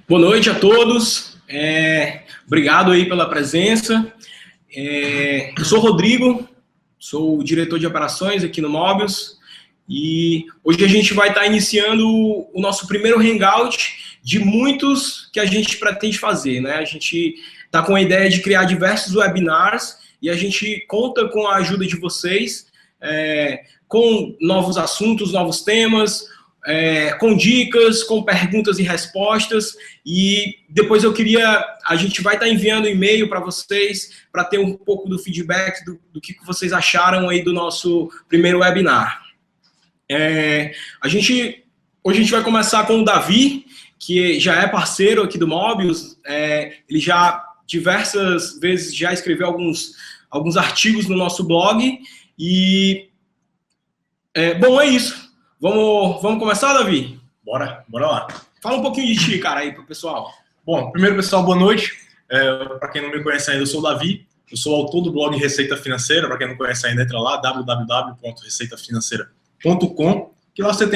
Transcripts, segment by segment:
Boa noite a todos, obrigado aí pela presença. Eu sou o Rodrigo, sou o diretor de operações aqui no Mobius e hoje a gente vai estar iniciando o nosso primeiro hangout de muitos que a gente pretende fazer, né? A gente está com a ideia de criar diversos webinars e a gente conta com a ajuda de vocês, com novos assuntos, novos temas, com dicas, com perguntas e respostas, e depois a gente vai estar enviando e-mail para vocês, para ter um pouco do feedback do que vocês acharam aí do nosso primeiro webinar. Hoje a gente vai começar com o Davi, que já é parceiro aqui do Mobius, ele já diversas vezes já escreveu alguns artigos no nosso blog, e bom, é isso. Vamos começar, Davi? Bora lá. Fala um pouquinho de ti, cara, aí pro pessoal. Bom, primeiro, pessoal, boa noite. Para quem não me conhece ainda, eu sou o Davi. Eu sou autor do blog Receita Financeira. Para quem não conhece ainda, entra lá, www.receitafinanceira.com, que lá você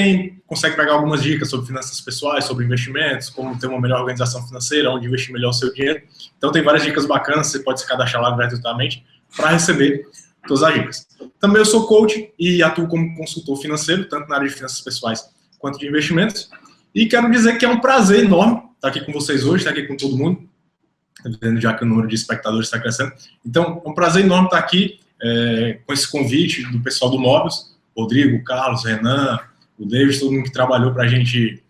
consegue pegar algumas dicas sobre finanças pessoais, sobre investimentos, como ter uma melhor organização financeira, onde investir melhor o seu dinheiro. Então tem várias dicas bacanas, você pode se cadastrar lá gratuitamente para receber todas as dicas. Também eu sou coach e atuo como consultor financeiro, tanto na área de finanças pessoais quanto de investimentos. E quero dizer que é um prazer enorme estar aqui com vocês hoje, estar aqui com todo mundo, vendo já que o número de espectadores está crescendo. Então, é um prazer enorme estar aqui com esse convite do pessoal do Mobius, Rodrigo, Carlos, Renan, o David, todo mundo que trabalhou para a gente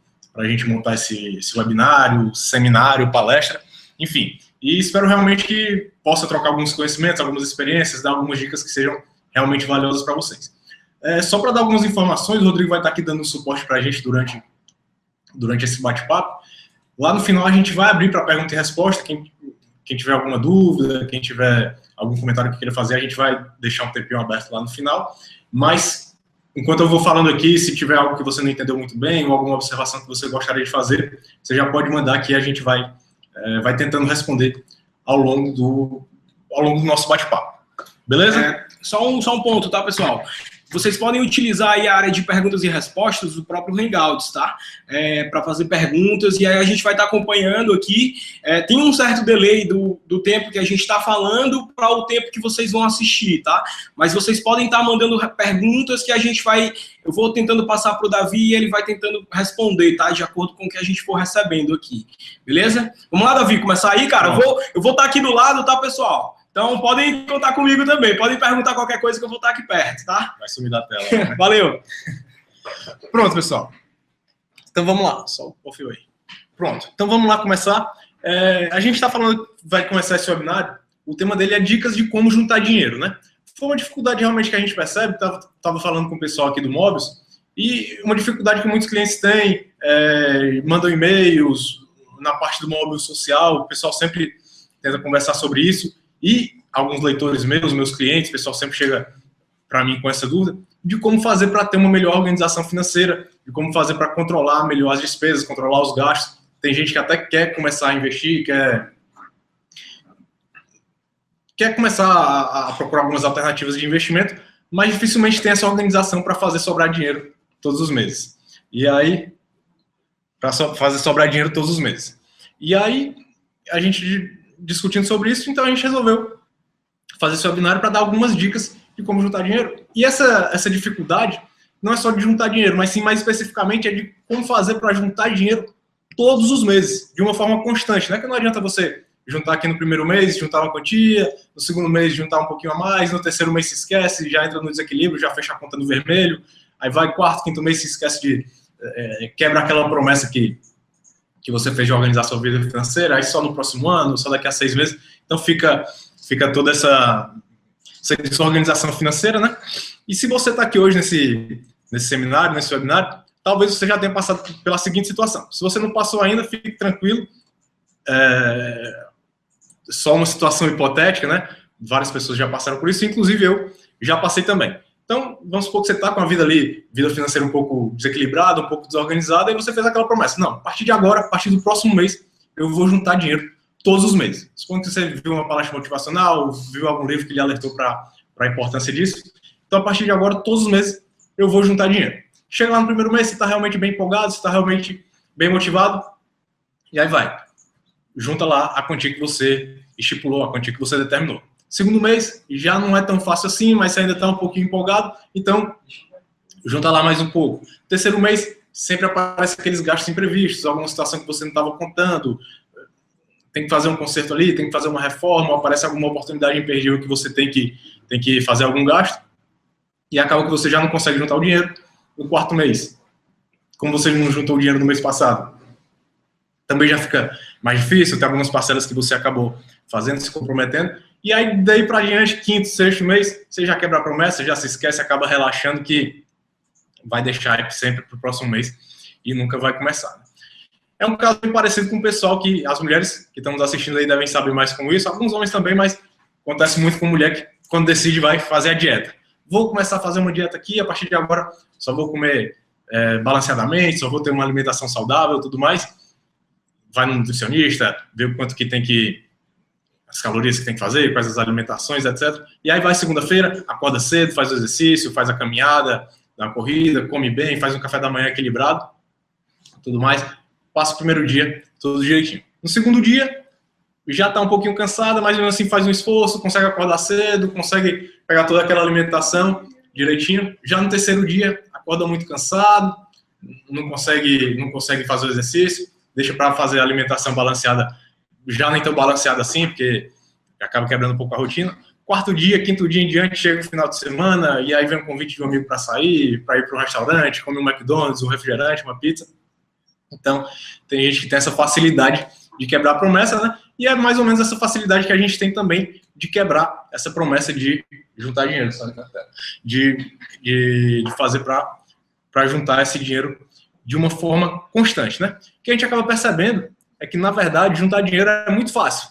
montar esse webinário, seminário, palestra, enfim. E espero realmente que possa trocar alguns conhecimentos, algumas experiências, dar algumas dicas que sejam realmente valiosas para vocês. Só para dar algumas informações, o Rodrigo vai estar aqui dando suporte para a gente durante esse bate-papo. Lá no final a gente vai abrir para pergunta e resposta. Quem tiver alguma dúvida, quem tiver algum comentário que queira fazer, a gente vai deixar um tempinho aberto lá no final. Mas, enquanto eu vou falando aqui, se tiver algo que você não entendeu muito bem ou alguma observação que você gostaria de fazer, você já pode mandar que a gente vai tentando responder ao longo do nosso bate-papo. Beleza? Só um ponto, tá, pessoal? Vocês podem utilizar aí a área de perguntas e respostas do próprio Hangouts, tá? Para fazer perguntas, e aí a gente vai estar acompanhando aqui. Tem um certo delay do tempo que a gente está falando para o tempo que vocês vão assistir, tá? Mas vocês podem estar mandando perguntas que eu vou tentando passar para o Davi e ele vai tentando responder, tá? De acordo com o que a gente for recebendo aqui. Beleza? Vamos lá, Davi, começar aí, cara? Eu vou estar aqui do lado, tá, pessoal? Então, podem contar comigo também. Podem perguntar qualquer coisa que eu vou estar aqui perto, tá? Vai sumir da tela. Né? Valeu. Pronto, pessoal. Então, vamos lá. Só o fio aí. Pronto. Então, vamos lá começar. A gente está falando, vai começar esse webinário. O tema dele é dicas de como juntar dinheiro, né? Foi uma dificuldade realmente que a gente percebe. Estava falando com o pessoal aqui do Mobius. E uma dificuldade que muitos clientes têm. Mandam e-mails na parte do Mobius social. O pessoal sempre tenta conversar sobre isso. E alguns leitores meus clientes, o pessoal sempre chega para mim com essa dúvida de como fazer para ter uma melhor organização financeira, de como fazer para controlar melhor as despesas, controlar os gastos. Tem gente que até quer começar a investir, quer começar a procurar algumas alternativas de investimento, mas dificilmente tem essa organização para fazer sobrar dinheiro todos os meses. E aí, para fazer sobrar dinheiro todos os meses. E aí, a gente discutindo sobre isso, então a gente resolveu fazer esse webinário para dar algumas dicas de como juntar dinheiro. E essa dificuldade não é só de juntar dinheiro, mas sim, mais especificamente, é de como fazer para juntar dinheiro todos os meses, de uma forma constante. Não é que não adianta você juntar aqui no primeiro mês, juntar uma quantia, no segundo mês juntar um pouquinho a mais, no terceiro mês se esquece, já entra no desequilíbrio, já fecha a conta no vermelho, aí vai quarto, quinto mês se esquece quebra aquela promessa que você fez de organizar sua vida financeira, aí só no próximo ano, só daqui a 6 meses. Então fica toda essa desorganização financeira, né? E se você está aqui hoje nesse seminário, nesse webinário, talvez você já tenha passado pela seguinte situação. Se você não passou ainda, fique tranquilo. Só uma situação hipotética, né? Várias pessoas já passaram por isso, inclusive eu já passei também. Então, vamos supor que você está com a vida financeira um pouco desequilibrada, um pouco desorganizada, e você fez aquela promessa. Não, a partir de agora, a partir do próximo mês, eu vou juntar dinheiro todos os meses. Supondo que você viu uma palestra motivacional, viu algum livro que lhe alertou para a importância disso. Então, a partir de agora, todos os meses, eu vou juntar dinheiro. Chega lá no primeiro mês, você está realmente bem empolgado, você está realmente bem motivado, E aí vai. Junta lá a quantia que você estipulou, a quantia que você determinou. Segundo mês, já não é tão fácil assim, mas você ainda está um pouquinho empolgado, então junta lá mais um pouco. Terceiro mês, sempre aparece aqueles gastos imprevistos, alguma situação que você não estava contando, tem que fazer um conserto ali, tem que fazer uma reforma, aparece alguma oportunidade imperdível que você tem que fazer algum gasto, e acaba que você já não consegue juntar o dinheiro no quarto mês. Como você não juntou o dinheiro no mês passado, também já fica mais difícil, tem algumas parcelas que você acabou fazendo, se comprometendo, e aí daí para diante, quinto, sexto mês, você já quebra a promessa, já se esquece, acaba relaxando que vai deixar sempre para o próximo mês e nunca vai começar. É um caso bem parecido com o pessoal que, as mulheres que estão nos assistindo aí devem saber mais com isso, alguns homens também, mas acontece muito com mulher que quando decide vai fazer a dieta. Vou começar a fazer uma dieta aqui, a partir de agora só vou comer balanceadamente, só vou ter uma alimentação saudável e tudo mais. Vai no nutricionista, vê o quanto que tem que, as calorias que tem que fazer, quais as alimentações, etc. E aí vai segunda-feira, acorda cedo, faz o exercício, faz a caminhada, dá uma corrida, come bem, faz um café da manhã equilibrado, tudo mais. Passa o primeiro dia, tudo direitinho. No segundo dia, já está um pouquinho cansada, mas mesmo assim faz um esforço, consegue acordar cedo, consegue pegar toda aquela alimentação direitinho. Já no terceiro dia, acorda muito cansado, não consegue fazer o exercício, deixa para fazer a alimentação balanceada, já nem tão balanceada assim, porque acaba quebrando um pouco a rotina. Quarto dia, quinto dia em diante, chega o final de semana, e aí vem um convite de um amigo para sair, para ir para um restaurante, comer um McDonald's, um refrigerante, uma pizza. Então, tem gente que tem essa facilidade de quebrar a promessa, né? E é mais ou menos essa facilidade que a gente tem também de quebrar essa promessa de juntar dinheiro, de fazer para juntar esse dinheiro de uma forma constante, né? O que a gente acaba percebendo é que, na verdade, juntar dinheiro é muito fácil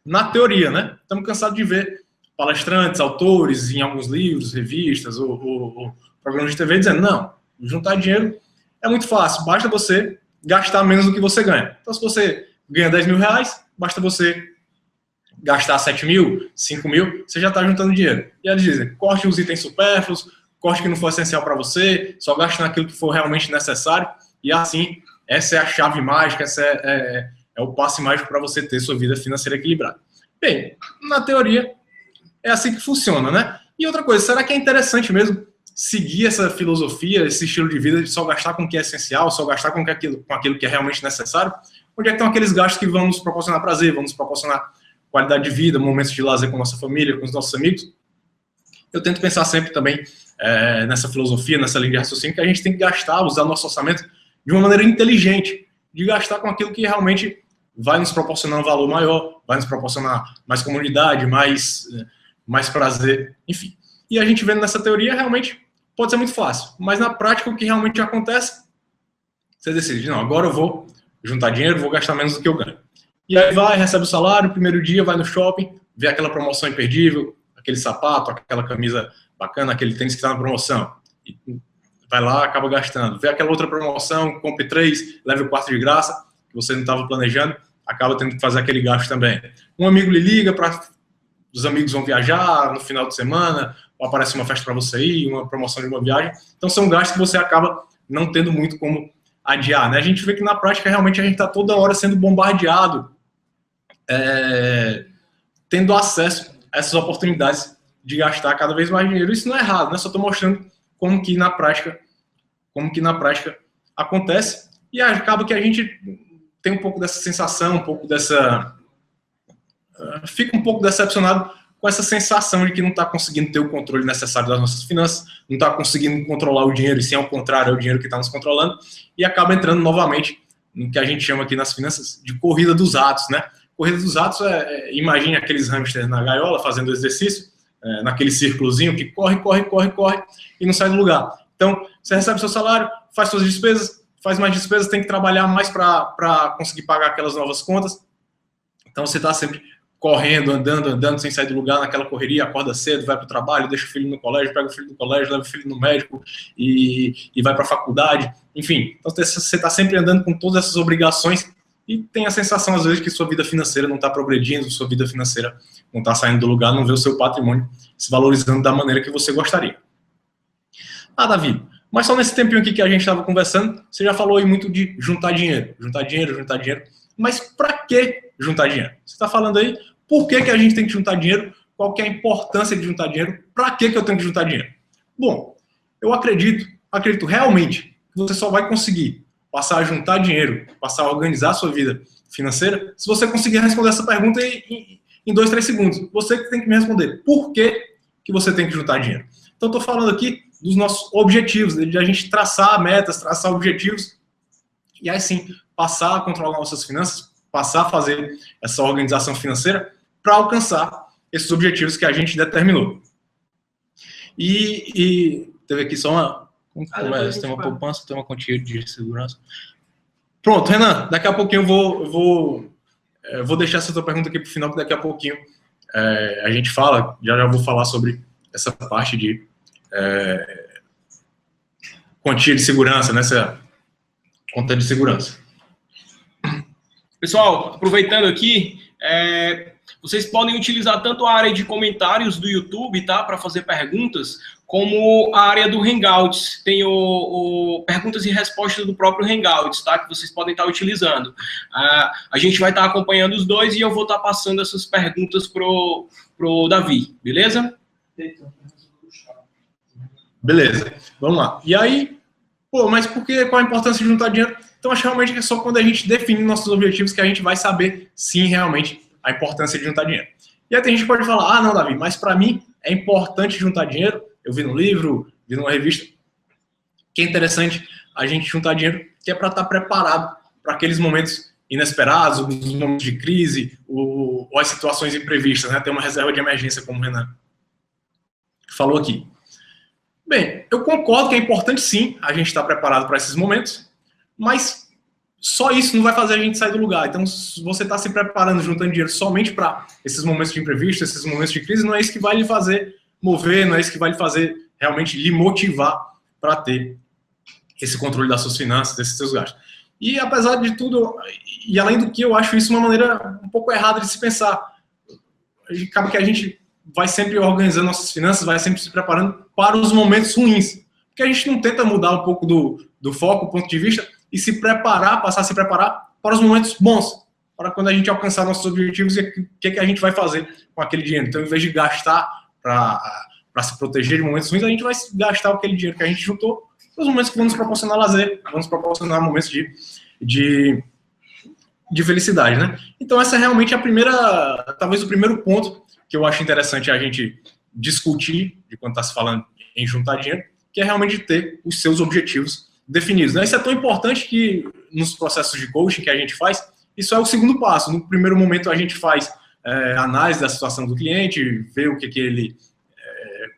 na teoria, né? Estamos cansados de ver palestrantes, autores em alguns livros, revistas ou programas de TV dizendo, não, juntar dinheiro é muito fácil, basta você gastar menos do que você ganha. Então, se você ganha 10 mil reais, basta você gastar 7 mil, 5 mil, você já está juntando dinheiro. E eles dizem, corte os itens supérfluos, corte que não for essencial para você, só gaste naquilo que for realmente necessário, e assim, essa é a chave mágica, essa é o passe mágico para você ter sua vida financeira equilibrada. Bem, na teoria, é assim que funciona, né? E outra coisa, será que é interessante mesmo seguir essa filosofia, esse estilo de vida de só gastar com o que é essencial, só gastar com aquilo que é realmente necessário? Onde é que estão aqueles gastos que vão nos proporcionar prazer, vão nos proporcionar qualidade de vida, momentos de lazer com nossa família, com os nossos amigos? Eu tento pensar sempre também nessa filosofia, nessa linha de raciocínio, que a gente tem que gastar, usar o nosso orçamento de uma maneira inteligente, de gastar com aquilo que realmente vai nos proporcionar um valor maior, vai nos proporcionar mais comunidade, mais prazer, enfim. E a gente vendo nessa teoria, realmente pode ser muito fácil, mas na prática o que realmente acontece, você decide, não, agora eu vou juntar dinheiro, vou gastar menos do que eu ganho. E aí vai, recebe o salário, primeiro dia vai no shopping, vê aquela promoção imperdível, aquele sapato, aquela camisa bacana, aquele tênis que está na promoção, e vai lá, acaba gastando. Vê aquela outra promoção, compre 3, leve o quarto de graça, que você não estava planejando, acaba tendo que fazer aquele gasto também. Um amigo lhe liga, os amigos vão viajar no final de semana, ou aparece uma festa para você ir, uma promoção de uma viagem. Então são gastos que você acaba não tendo muito como adiar, né? A gente vê que na prática realmente a gente está toda hora sendo bombardeado, tendo acesso a essas oportunidades de gastar cada vez mais dinheiro. Isso não é errado, né? Só estou mostrando como que na prática acontece, e acaba que a gente tem um pouco dessa sensação, fica um pouco decepcionado com essa sensação de que não está conseguindo ter o controle necessário das nossas finanças, não está conseguindo controlar o dinheiro, e sim, ao contrário, é o dinheiro que está nos controlando, e acaba entrando novamente no que a gente chama aqui nas finanças de corrida dos atos, né? Corrida dos atos imagine aqueles hamsters na gaiola fazendo exercício, naquele círculozinho que corre, e não sai do lugar. Então, você recebe seu salário, faz suas despesas, faz mais despesas, tem que trabalhar mais para conseguir pagar aquelas novas contas. Então, você está sempre correndo, andando, sem sair do lugar, naquela correria, acorda cedo, vai para o trabalho, deixa o filho no colégio, pega o filho do colégio, leva o filho no médico e vai para a faculdade. Enfim, então você está sempre andando com todas essas obrigações e tem a sensação, às vezes, que sua vida financeira não está progredindo, sua vida financeira não está saindo do lugar, não vê o seu patrimônio se valorizando da maneira que você gostaria. Ah, Davi, Mas só nesse tempinho aqui que a gente estava conversando, você já falou aí muito de juntar dinheiro. Juntar dinheiro, juntar dinheiro. Mas para que juntar dinheiro? Você está falando aí por que a gente tem que juntar dinheiro, qual que é a importância de juntar dinheiro, para que eu tenho que juntar dinheiro? Bom, eu acredito realmente que você só vai conseguir passar a juntar dinheiro, passar a organizar a sua vida financeira, se você conseguir responder essa pergunta em 2, 3 segundos. Você que tem que me responder. Por que você tem que juntar dinheiro? Então, estou falando aqui dos nossos objetivos, de a gente traçar metas, traçar objetivos, e aí sim, passar a controlar nossas finanças, passar a fazer essa organização financeira para alcançar esses objetivos que a gente determinou. E teve aqui só uma... tem uma poupança, tem uma quantia de segurança. Pronto, Renan, daqui a pouquinho eu vou deixar essa tua pergunta aqui para o final, que daqui a pouquinho a gente fala, já vou falar sobre essa parte de quantia de segurança, nessa conta de segurança. Pessoal, aproveitando aqui, vocês podem utilizar tanto a área de comentários do YouTube, tá, para fazer perguntas, como a área do Hangouts. Tem o perguntas e respostas do próprio Hangouts, tá, que vocês podem estar utilizando. A gente vai estar acompanhando os dois e eu vou estar passando essas perguntas pro Davi, beleza? Beleza, vamos lá. E aí, mas qual a importância de juntar dinheiro? Então, acho realmente que é só quando a gente define nossos objetivos que a gente vai saber, sim, realmente, a importância de juntar dinheiro. E aí tem gente que pode falar, não, Davi, mas para mim é importante juntar dinheiro. Eu vi no livro, vi numa revista, que é interessante a gente juntar dinheiro, que é para estar preparado para aqueles momentos inesperados, os momentos de crise, ou as situações imprevistas, né? Ter uma reserva de emergência, como o Renan falou aqui. Bem, eu concordo que é importante sim a gente estar preparado para esses momentos, mas só isso não vai fazer a gente sair do lugar. Então, se você está se preparando, juntando dinheiro somente para esses momentos de imprevisto, esses momentos de crise, não é isso que vai lhe fazer mover, não é isso que vai lhe fazer realmente lhe motivar para ter esse controle das suas finanças, desses seus gastos. E apesar de tudo, e além do que, eu acho isso uma maneira um pouco errada de se pensar. Acaba que a gente vai sempre organizando nossas finanças, vai sempre se preparando para os momentos ruins. Porque a gente não tenta mudar um pouco do foco, ponto de vista, e se preparar, passar a se preparar para os momentos bons, para quando a gente alcançar nossos objetivos e o que a gente vai fazer com aquele dinheiro. Então, em vez de gastar para se proteger de momentos ruins, a gente vai gastar aquele dinheiro que a gente juntou nos momentos que vão nos proporcionar lazer, vão nos proporcionar momentos de felicidade, né? Então, essa é realmente talvez o primeiro ponto que eu acho interessante a gente discutir, de quando está se falando em juntar dinheiro, que é realmente ter os seus objetivos definidos, né? Isso é tão importante que nos processos de coaching que a gente faz, isso é o segundo passo. No primeiro momento a gente faz análise da situação do cliente, ver o que ele,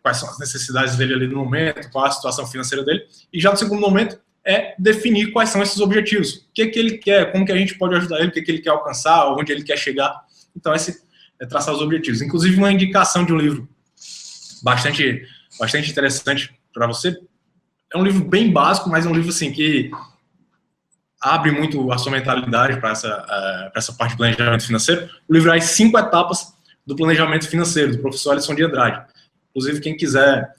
quais são as necessidades dele ali no momento, qual a situação financeira dele, e já no segundo momento é definir quais são esses objetivos, o que ele quer, como que a gente pode ajudar ele, o que ele quer alcançar, onde ele quer chegar. Então esse é traçar os objetivos. Inclusive uma indicação de um livro bastante interessante para você. É um livro bem básico, mas é um livro assim que abre muito a sua mentalidade para essa parte de planejamento financeiro. O livro é As 5 Etapas do Planejamento Financeiro, do professor Alisson de Andrade. Inclusive, quem tiver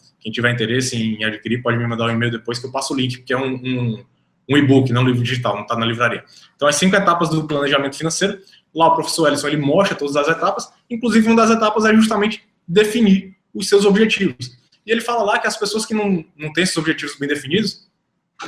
interesse em adquirir, pode me mandar um e-mail depois que eu passo o link, porque é um e-book, não um livro digital, não está na livraria. Então, As 5 Etapas do Planejamento Financeiro. Lá o professor Alisson ele mostra todas as etapas, inclusive uma das etapas é justamente definir os seus objetivos. E ele fala lá que as pessoas que não têm esses objetivos bem definidos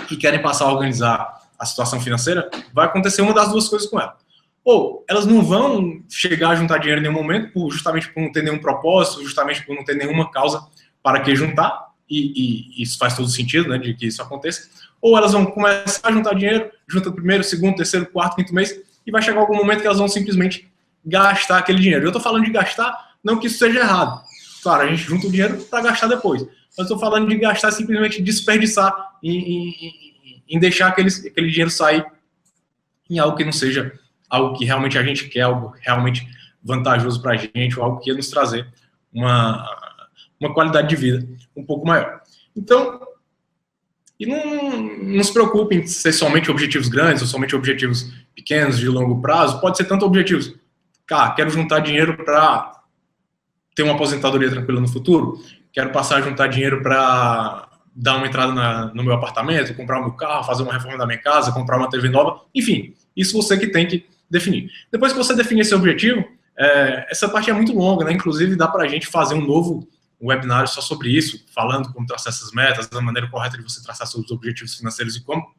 e querem passar a organizar a situação financeira, vai acontecer uma das duas coisas com ela. Ou elas não vão chegar a juntar dinheiro em nenhum momento, justamente por não ter nenhum propósito, justamente por não ter nenhuma causa para que juntar, e isso faz todo sentido, né, de que isso aconteça. Ou elas vão começar a juntar dinheiro, junta o primeiro, segundo, terceiro, quarto, quinto mês, e vai chegar algum momento que elas vão simplesmente gastar aquele dinheiro. Eu estou falando de gastar, não que isso seja errado. Claro, a gente junta o dinheiro para gastar depois. Mas estou falando de gastar, simplesmente desperdiçar em deixar aquele dinheiro sair em algo que não seja algo que realmente a gente quer, algo realmente vantajoso para a gente, ou algo que ia nos trazer uma qualidade de vida um pouco maior. Então, e não se preocupem em ser somente objetivos grandes ou somente objetivos pequenos de longo prazo. Pode ser tanto objetivos. Quero juntar dinheiro para ter uma aposentadoria tranquila no futuro. Quero passar a juntar dinheiro para dar uma entrada no meu apartamento, comprar o meu carro, fazer uma reforma da minha casa, comprar uma TV nova, enfim, isso você que tem que definir. Depois que você definir esse objetivo, essa parte é muito longa, né? Inclusive dá para a gente fazer um novo webinário só sobre isso, falando como traçar essas metas, da maneira correta de você traçar seus objetivos financeiros e como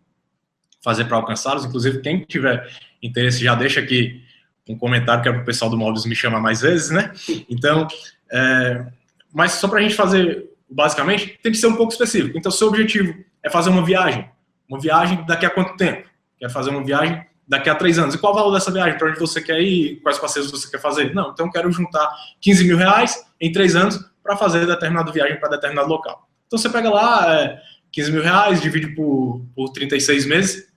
fazer para alcançá-los. Inclusive, quem tiver interesse, já deixa aqui um comentário, que é para o pessoal do Móveis me chamar mais vezes, né? Então, mas só para a gente fazer, basicamente, tem que ser um pouco específico. Então, seu objetivo é fazer uma viagem daqui a quanto tempo? Quer fazer uma viagem daqui a 3 anos. E qual o valor dessa viagem? Para onde você quer ir? Quais passeios você quer fazer? Não, então eu quero juntar 15 mil reais em 3 anos para fazer determinada viagem para determinado local. Então você pega lá 15 mil reais, divide por 36 meses,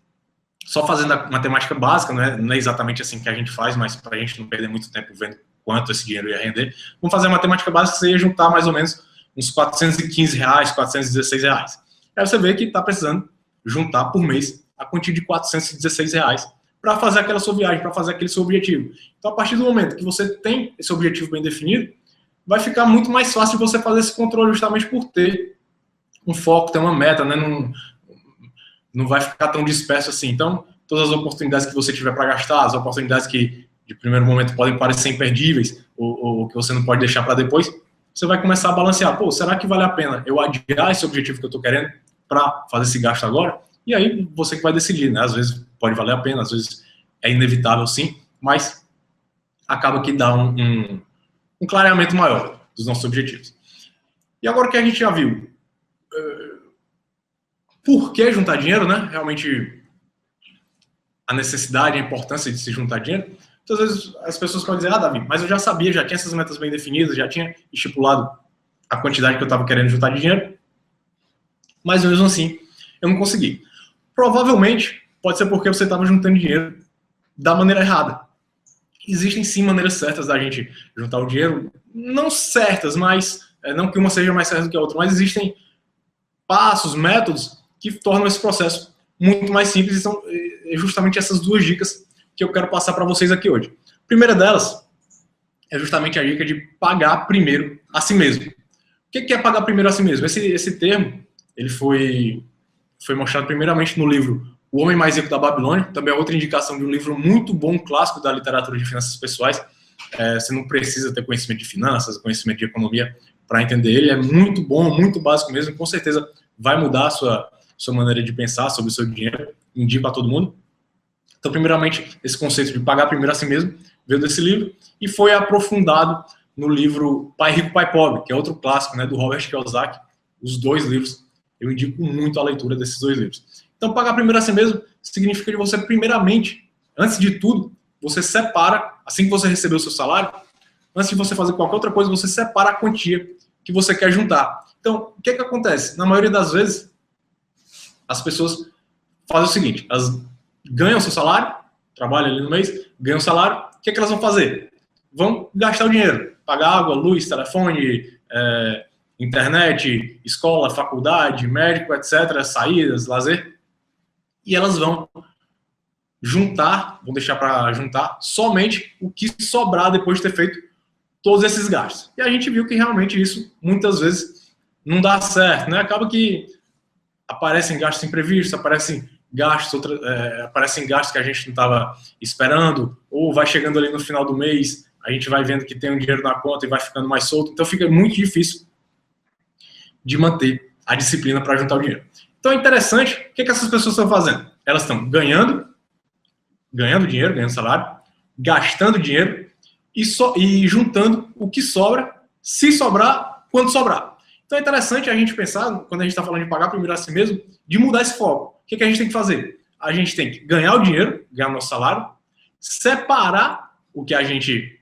só fazendo a matemática básica, não é exatamente assim que a gente faz, mas para a gente não perder muito tempo vendo quanto esse dinheiro ia render, vamos fazer a matemática básica, você ia juntar mais ou menos uns 415 reais, 416 reais. Aí você vê que está precisando juntar por mês a quantia de 416 reais para fazer aquela sua viagem, para fazer aquele seu objetivo. Então, a partir do momento que você tem esse objetivo bem definido, vai ficar muito mais fácil de você fazer esse controle, justamente por ter um foco, ter uma meta, né? Não vai ficar tão disperso assim. Então, todas as oportunidades que você tiver para gastar, as oportunidades que de primeiro momento podem parecer imperdíveis, ou que você não pode deixar para depois, você vai começar a balancear. Pô, será que vale a pena eu adiar esse objetivo que eu estou querendo para fazer esse gasto agora? E aí você que vai decidir, né? Às vezes pode valer a pena, às vezes é inevitável sim, mas acaba que dá um clareamento maior dos nossos objetivos. E agora que a gente já viu por que juntar dinheiro, né? Realmente a necessidade, a importância de se juntar dinheiro. Muitas vezes as pessoas podem dizer, Davi, mas eu já sabia, já tinha essas metas bem definidas, já tinha estipulado a quantidade que eu estava querendo juntar de dinheiro, mas mesmo assim eu não consegui. Provavelmente pode ser porque você estava juntando dinheiro da maneira errada. Existem sim maneiras certas da gente juntar o dinheiro, não certas, mas não que uma seja mais certa do que a outra, mas existem passos, métodos que tornam esse processo muito mais simples, e são justamente essas 2 dicas que eu quero passar para vocês aqui hoje. A primeira delas é justamente a dica de pagar primeiro a si mesmo. O que é pagar primeiro a si mesmo? Esse termo ele foi mostrado primeiramente no livro O Homem Mais Rico da Babilônia, também é outra indicação de um livro muito bom, um clássico da literatura de finanças pessoais. Você não precisa ter conhecimento de finanças, conhecimento de economia para entender ele, é muito bom, muito básico mesmo, com certeza vai mudar a sua maneira de pensar sobre o seu dinheiro, indico a todo mundo. Então, primeiramente, esse conceito de pagar primeiro a si mesmo veio desse livro e foi aprofundado no livro Pai Rico, Pai Pobre, que é outro clássico, né, do Robert Kiyosaki. Os 2 livros, eu indico muito a leitura desses 2 livros. Então, pagar primeiro a si mesmo significa que você, primeiramente, antes de tudo, você separa, assim que você receber o seu salário, antes de você fazer qualquer outra coisa, você separa a quantia que você quer juntar. Então, o que acontece? Na maioria das vezes, as pessoas fazem o seguinte, elas ganham o seu salário, trabalham ali no mês, ganham o salário, o que elas vão fazer? Vão gastar o dinheiro, pagar água, luz, telefone, internet, escola, faculdade, médico, etc., saídas, lazer, e elas vão deixar para juntar somente o que sobrar depois de ter feito todos esses gastos. E a gente viu que realmente isso, muitas vezes, não dá certo, né? Acaba que aparecem gastos imprevistos, aparecem gastos que a gente não estava esperando, ou vai chegando ali no final do mês, a gente vai vendo que tem um dinheiro na conta e vai ficando mais solto, então fica muito difícil de manter a disciplina para juntar o dinheiro. Então é interessante, o que essas pessoas estão fazendo? Elas estão ganhando dinheiro, ganhando salário, gastando dinheiro e juntando o que sobra, se sobrar, quando sobrar. Então é interessante a gente pensar, quando a gente está falando de pagar primeiro a si mesmo, de mudar esse foco. O que a gente tem que fazer? A gente tem que ganhar o dinheiro, ganhar o nosso salário, separar o que a gente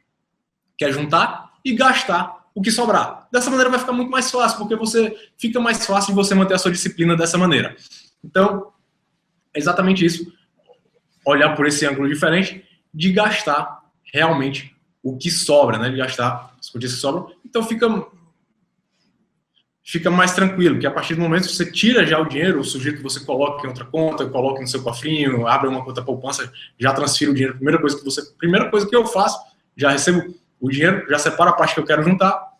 quer juntar e gastar o que sobrar. Dessa maneira vai ficar muito mais fácil, porque fica mais fácil de você manter a sua disciplina dessa maneira. Então, é exatamente isso. Olhar por esse ângulo diferente de gastar realmente o que sobra, né? De gastar as coisas que sobram. Então, fica mais tranquilo, que a partir do momento que você tira já o dinheiro, o sujeito que você coloca em outra conta, coloca no seu cofrinho, abre uma conta poupança, já transfira o dinheiro. Primeira coisa que eu faço, já recebo o dinheiro, já separo a parte que eu quero juntar,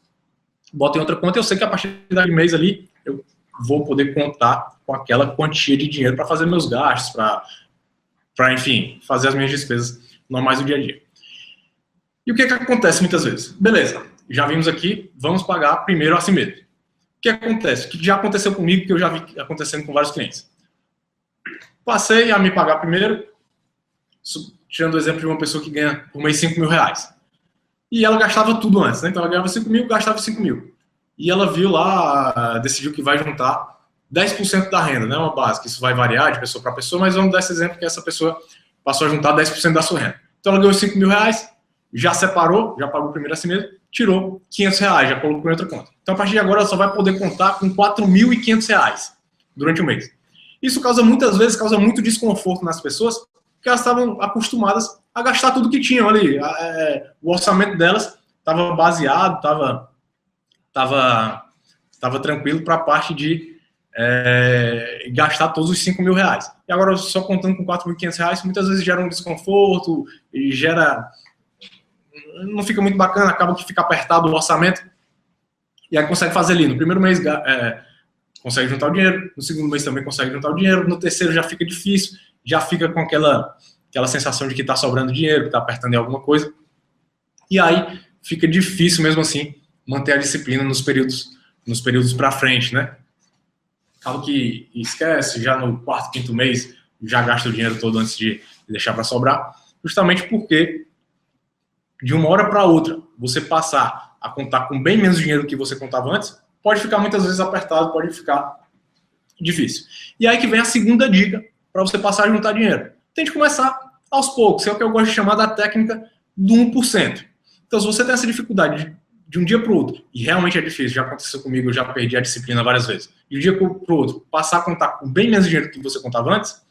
boto em outra conta, e eu sei que a partir do mês ali, eu vou poder contar com aquela quantia de dinheiro para fazer meus gastos, para, enfim, fazer as minhas despesas normais do dia a dia. E o que acontece muitas vezes? Beleza, já vimos aqui, vamos pagar primeiro a si mesmo. O que acontece? O que já aconteceu comigo, que eu já vi acontecendo com vários clientes. Passei a me pagar primeiro, tirando o exemplo de uma pessoa que ganha por mês 5 mil reais. E ela gastava tudo antes, né? Então ela ganhava 5 mil, gastava 5 mil. E ela viu lá, decidiu que vai juntar 10% da renda, né? Uma base, que isso vai variar de pessoa para pessoa, mas vamos dar esse exemplo que essa pessoa passou a juntar 10% da sua renda. Então ela ganhou 5 mil reais, já separou, já pagou primeiro a si mesmo, tirou 500 reais, já colocou em outra conta. Então a partir de agora ela só vai poder contar com 4.500 reais durante o mês. Isso muitas vezes causa muito desconforto nas pessoas, porque elas estavam acostumadas a gastar tudo que tinham ali. O orçamento delas estava baseado, estava tranquilo para a parte de gastar todos os 5 mil reais. E agora, só contando com 4.500 reais, muitas vezes gera um desconforto, e não fica muito bacana, acaba que fica apertado o orçamento, e aí consegue fazer ali. No primeiro mês consegue juntar o dinheiro, no segundo mês também consegue juntar o dinheiro, no terceiro já fica difícil, já fica com aquela sensação de que está sobrando dinheiro, que está apertando em alguma coisa, e aí fica difícil mesmo assim manter a disciplina nos períodos para frente, né? Acaba que esquece, já no quarto, quinto mês, já gasta o dinheiro todo antes de deixar para sobrar, justamente porque de uma hora para outra, você passar a contar com bem menos dinheiro do que você contava antes, pode ficar muitas vezes apertado, pode ficar difícil. E aí que vem a segunda dica para você passar a juntar dinheiro. Tente começar aos poucos, é o que eu gosto de chamar da técnica do 1%. Então, se você tem essa dificuldade de um dia para o outro, e realmente é difícil, já aconteceu comigo, eu já perdi a disciplina várias vezes, de um dia para o outro, passar a contar com bem menos dinheiro do que você contava antes,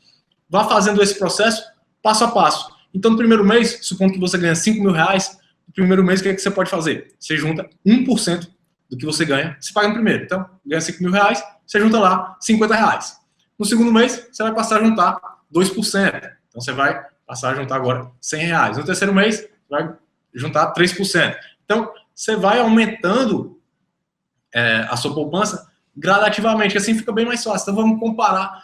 vá fazendo esse processo passo a passo. Então, no primeiro mês, supondo que você ganha 5 mil reais, no primeiro mês, o que é que você pode fazer? Você junta 1% do que você ganha, você paga no primeiro. Então, ganha 5 mil reais, você junta lá 50 reais. No segundo mês, você vai passar a juntar 2%. Então, você vai passar a juntar agora 100 reais. No terceiro mês, você vai juntar 3%. Então, você vai aumentando a sua poupança gradativamente, que assim fica bem mais fácil. Então, vamos comparar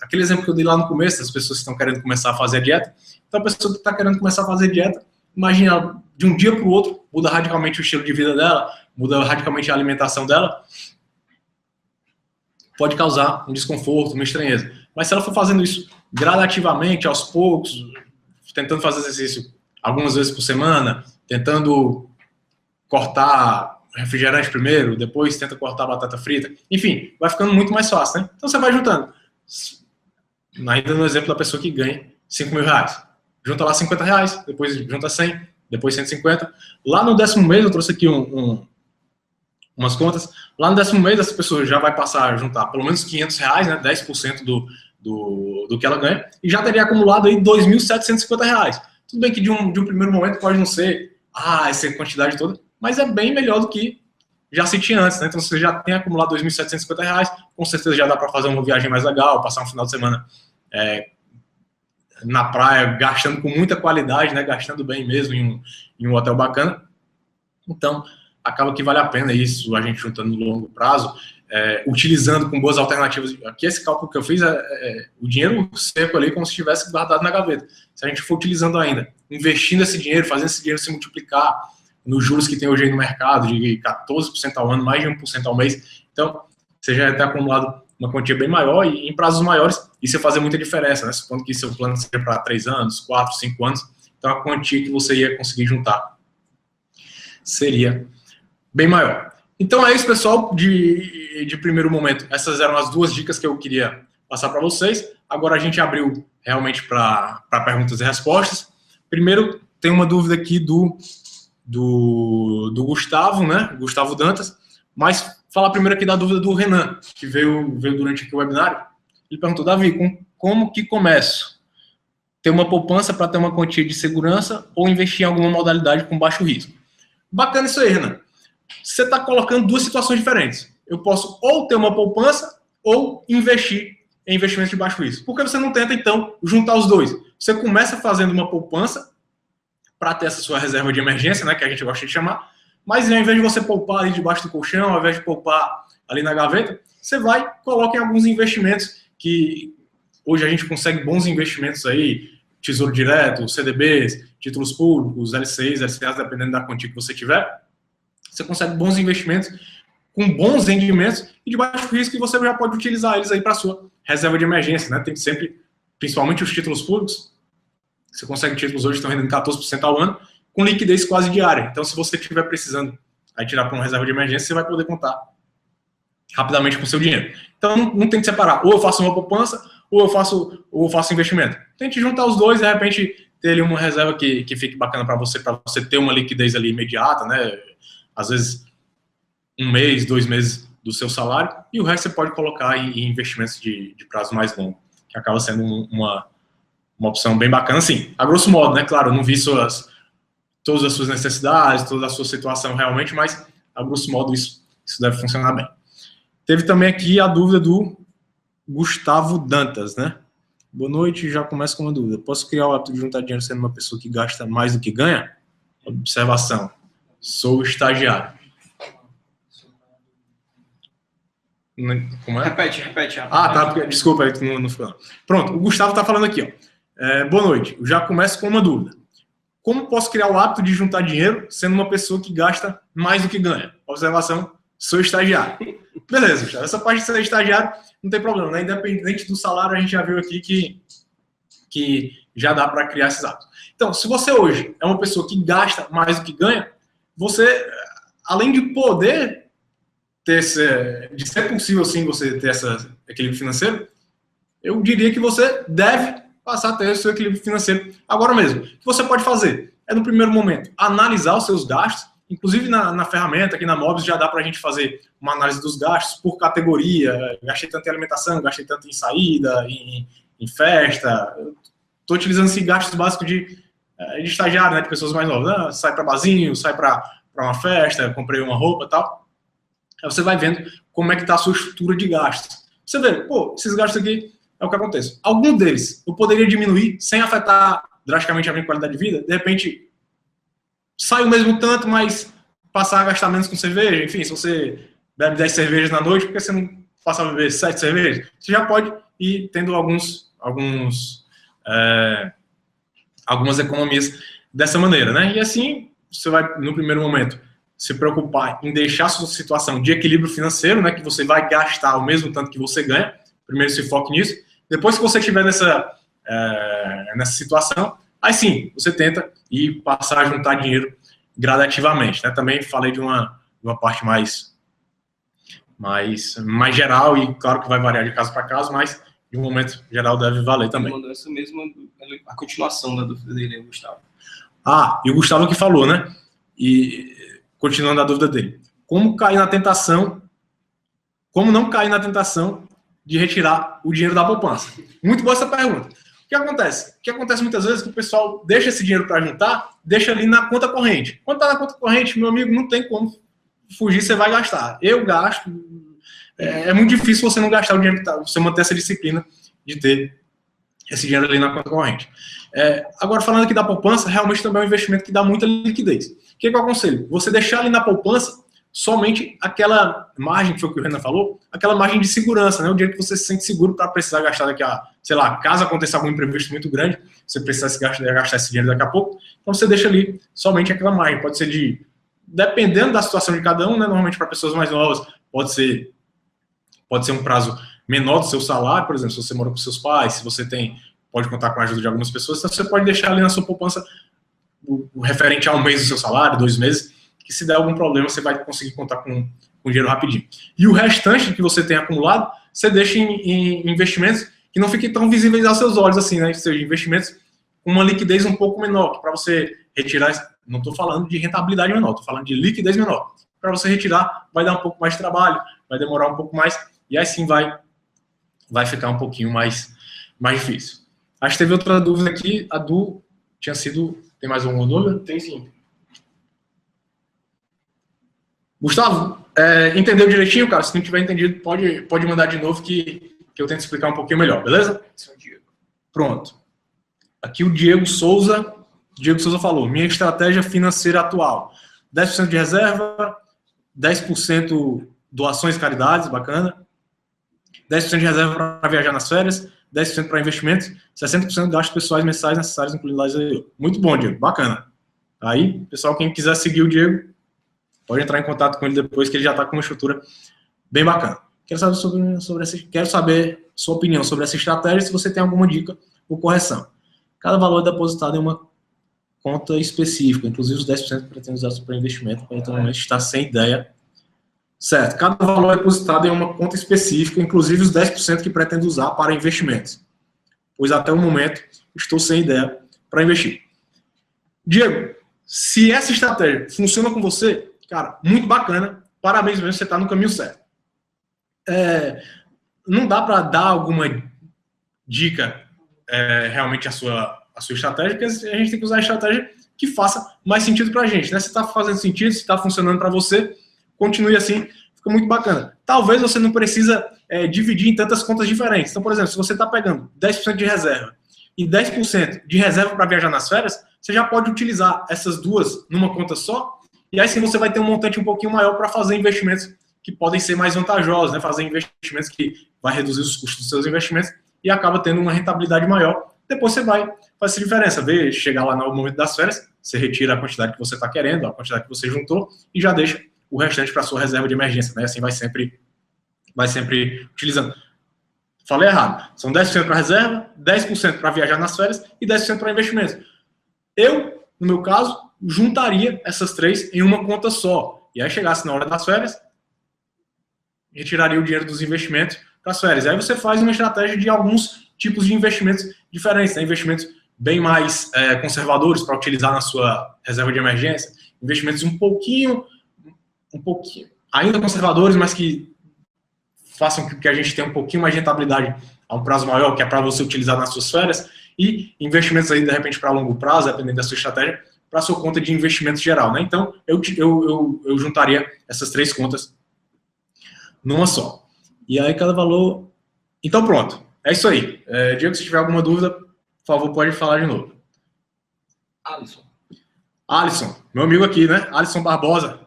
aquele exemplo que eu dei lá no começo, das pessoas que estão querendo começar a fazer a dieta. Então, a pessoa que está querendo começar a fazer dieta, imagina, de um dia para o outro, muda radicalmente o estilo de vida dela, muda radicalmente a alimentação dela, pode causar um desconforto, uma estranheza. Mas se ela for fazendo isso gradativamente, aos poucos, tentando fazer exercício algumas vezes por semana, tentando cortar refrigerante primeiro, depois tenta cortar batata frita, enfim, vai ficando muito mais fácil, né? Então você vai juntando. Ainda no exemplo da pessoa que ganha 5 mil reais. Junta lá 50 reais, depois junta 100, depois 150. Lá no 10º mês, eu trouxe aqui umas contas. Lá no 10º mês, essa pessoa já vai passar a juntar pelo menos 500 reais, né? 10% do que ela ganha, e já teria acumulado aí 2.750 reais. Tudo bem que de um primeiro momento pode não ser essa quantidade toda, mas é bem melhor do que já se tinha antes, né? Então, você já tem acumulado 2.750 reais, com certeza já dá para fazer uma viagem mais legal, passar um final de semana na praia, gastando com muita qualidade, né? Gastando bem mesmo em um hotel bacana. Então, acaba que vale a pena isso, a gente juntando no longo prazo, utilizando com boas alternativas. Aqui esse cálculo que eu fiz o dinheiro seco ali, como se estivesse guardado na gaveta. Se a gente for utilizando ainda, investindo esse dinheiro, fazendo esse dinheiro se multiplicar nos juros que tem hoje aí no mercado, de 14% ao ano, mais de 1% ao mês, então você já está acumulado uma quantia bem maior, e em prazos maiores isso ia fazer muita diferença, né? Supondo que seu plano seja para 3 anos, 4, 5 anos, então a quantia que você ia conseguir juntar seria bem maior. Então é isso, pessoal, de primeiro momento. Essas eram as duas dicas que eu queria passar para vocês. Agora a gente abriu realmente para perguntas e respostas. Primeiro, tem uma dúvida aqui do Gustavo, né? Gustavo Dantas. Mas falar primeiro aqui da dúvida do Renan, que veio durante aqui o webinário. Ele perguntou: Davi, como que começo? Ter uma poupança para ter uma quantia de segurança ou investir em alguma modalidade com baixo risco? Bacana isso aí, Renan. Você está colocando duas situações diferentes. Eu posso ou ter uma poupança ou investir em investimentos de baixo risco. Por que você não tenta, então, juntar os dois? Você começa fazendo uma poupança para ter essa sua reserva de emergência, né, que a gente gosta de chamar, mas ao invés de você poupar ali debaixo do colchão, ao invés de poupar ali na gaveta, você vai, coloca em alguns investimentos que hoje a gente consegue bons investimentos aí, Tesouro Direto, CDBs, títulos públicos, LCIs, LCAs, dependendo da quantia que você tiver. Você consegue bons investimentos com bons rendimentos e de baixo risco, e você já pode utilizar eles aí para sua reserva de emergência, né? Tem sempre, principalmente os títulos públicos, você consegue títulos hoje que estão rendendo 14% ao ano, com liquidez quase diária. Então, se você estiver precisando aí tirar para uma reserva de emergência, você vai poder contar rapidamente com o seu dinheiro. Então, não tem que separar. Ou eu faço uma poupança, ou eu faço investimento. Tente juntar os dois, de repente, ter ali uma reserva que fique bacana para você ter uma liquidez ali imediata, né? Às vezes, 1 mês, 2 meses do seu salário, e o resto você pode colocar em investimentos de prazo mais longo, que acaba sendo uma opção bem bacana. Assim, a grosso modo, né? Claro, eu não vi todas as suas necessidades, toda a sua situação realmente, mas, a grosso modo, isso deve funcionar bem. Teve também aqui a dúvida do Gustavo Dantas, né? Boa noite, já começo com uma dúvida. Posso criar o hábito de juntar dinheiro sendo uma pessoa que gasta mais do que ganha? Observação. Sou estagiário. Como é? Repete. Tá, desculpa aí, não foi. Pronto, o Gustavo está falando aqui, ó. Boa noite, eu já começo com uma dúvida. Como posso criar o hábito de juntar dinheiro sendo uma pessoa que gasta mais do que ganha? Observação, sou estagiário. Beleza, Gustavo, essa parte de ser estagiário não tem problema, né? Independente do salário, a gente já viu aqui que já dá para criar esses hábitos. Então, se você hoje é uma pessoa que gasta mais do que ganha, você, além de poder de ser possível sim você ter esse equilíbrio financeiro, eu diria que você deve passar a ter o seu equilíbrio financeiro agora mesmo. O que você pode fazer? É, no primeiro momento, analisar os seus gastos. Inclusive, na ferramenta, aqui na Mobius, já dá para a gente fazer uma análise dos gastos por categoria. Gastei tanto em alimentação, gastei tanto em saída, em festa. Estou utilizando esses gastos básicos de estagiário, né, de pessoas mais novas. Sai para barzinho, sai para uma festa, comprei uma roupa e tal. Aí você vai vendo como é que está a sua estrutura de gastos. Você vê, esses gastos aqui é o que acontece. Algum deles eu poderia diminuir sem afetar drasticamente a minha qualidade de vida. De repente, sai o mesmo tanto, mas passar a gastar menos com cerveja. Enfim, se você bebe 10 cervejas na noite, por que você não passa a beber 7 cervejas? Você já pode ir tendo algumas economias dessa maneira, né? E assim, você vai, no primeiro momento, se preocupar em deixar a sua situação de equilíbrio financeiro, né? Que você vai gastar o mesmo tanto que você ganha. Primeiro se foque nisso. Depois que você estiver nessa situação, aí sim, você tenta ir passar a juntar dinheiro gradativamente, né? Também falei de uma parte mais geral, e claro que vai variar de caso para caso, mas de um momento geral deve valer também. Mandou essa mesma, a continuação da dúvida dele, Gustavo. E o Gustavo que falou, né? E continuando a dúvida dele. Como não cair na tentação de retirar o dinheiro da poupança? Muito boa essa pergunta. O que acontece? O que acontece muitas vezes é que o pessoal deixa esse dinheiro para juntar, deixa ali na conta corrente. Quando está na conta corrente, meu amigo, não tem como fugir, você vai gastar. Eu gasto. É muito difícil você não gastar o dinheiro, você manter essa disciplina de ter esse dinheiro ali na conta corrente. Agora, falando aqui da poupança, realmente também é um investimento que dá muita liquidez. O que eu aconselho? Você deixar ali na poupança somente aquela margem, que foi o que o Renan falou, aquela margem de segurança, né? O dinheiro que você se sente seguro para precisar gastar daqui a, sei lá, caso aconteça algum imprevisto muito grande, você precisasse gastar esse dinheiro daqui a pouco, então você deixa ali somente aquela margem. Pode ser dependendo da situação de cada um, né? Normalmente para pessoas mais novas, pode ser um prazo menor do seu salário, por exemplo, se você mora com seus pais, se você pode contar com a ajuda de algumas pessoas, então você pode deixar ali na sua poupança o referente a 1 mês do seu salário, 2 meses, que se der algum problema, você vai conseguir contar com dinheiro rapidinho. E o restante que você tem acumulado, você deixa em investimentos que não fiquem tão visíveis aos seus olhos, assim, né? Ou seja, investimentos com uma liquidez um pouco menor, para você retirar, não estou falando de rentabilidade menor, estou falando de liquidez menor. Para você retirar, vai dar um pouco mais de trabalho, vai demorar um pouco mais, e aí sim vai ficar um pouquinho mais difícil. Acho que teve outra dúvida aqui, a do... Tem mais alguma dúvida? Tem sim. Gustavo, entendeu direitinho, cara? Se não tiver entendido, pode mandar de novo que eu tento explicar um pouquinho melhor, beleza? Pronto. Aqui o Diego Souza falou, minha estratégia financeira atual, 10% de reserva, 10% doações e caridades, bacana, 10% de reserva para viajar nas férias, 10% para investimentos, 60% de gastos pessoais mensais necessários, incluindo lazer. Muito bom, Diego, bacana. Aí, pessoal, quem quiser seguir o Diego, pode entrar em contato com ele depois, que ele já está com uma estrutura bem bacana. Quero saber sua opinião sobre essa estratégia, se você tem alguma dica ou correção. Cada valor é depositado em uma conta específica, inclusive os 10% pretendem usar para investimento, para então está sem ideia. Certo, cada valor é depositado em uma conta específica, inclusive os 10% que pretendo usar para investimentos. Pois até o momento estou sem ideia para investir. Diego, se essa estratégia funciona com você, cara, muito bacana, parabéns mesmo, você está no caminho certo. Não dá para dar alguma dica realmente a sua estratégia, porque a gente tem que usar a estratégia que faça mais sentido para a gente, né? Se está fazendo sentido, se está funcionando para você, continue assim, fica muito bacana. Talvez você não precisa dividir em tantas contas diferentes. Então, por exemplo, se você está pegando 10% de reserva e 10% de reserva para viajar nas férias, você já pode utilizar essas duas numa conta só, e aí sim você vai ter um montante um pouquinho maior para fazer investimentos que podem ser mais vantajosos, né? Fazer investimentos que vai reduzir os custos dos seus investimentos e acaba tendo uma rentabilidade maior. Depois você vai fazer essa diferença, ver, chegar lá no momento das férias, você retira a quantidade que você está querendo, a quantidade que você juntou e já deixa o restante para sua reserva de emergência, né? Assim vai sempre utilizando. Falei errado. São 10% para reserva, 10% para viajar nas férias e 10% para investimentos. Eu, no meu caso, juntaria essas três em uma conta só. E aí chegasse na hora das férias, retiraria o dinheiro dos investimentos para as férias. Aí você faz uma estratégia de alguns tipos de investimentos diferentes, né? Investimentos bem mais conservadores para utilizar na sua reserva de emergência, investimentos um pouquinho ainda conservadores, mas que façam que a gente tenha um pouquinho mais de rentabilidade a um prazo maior, que é para você utilizar nas suas férias, e investimentos aí, de repente, para longo prazo, dependendo da sua estratégia, para a sua conta de investimento geral, né? Então, eu juntaria essas três contas numa só. E aí, cada valor... Então, pronto. É isso aí. Diego, se tiver alguma dúvida, por favor, pode falar de novo. Alisson, meu amigo aqui, né? Alisson Barbosa.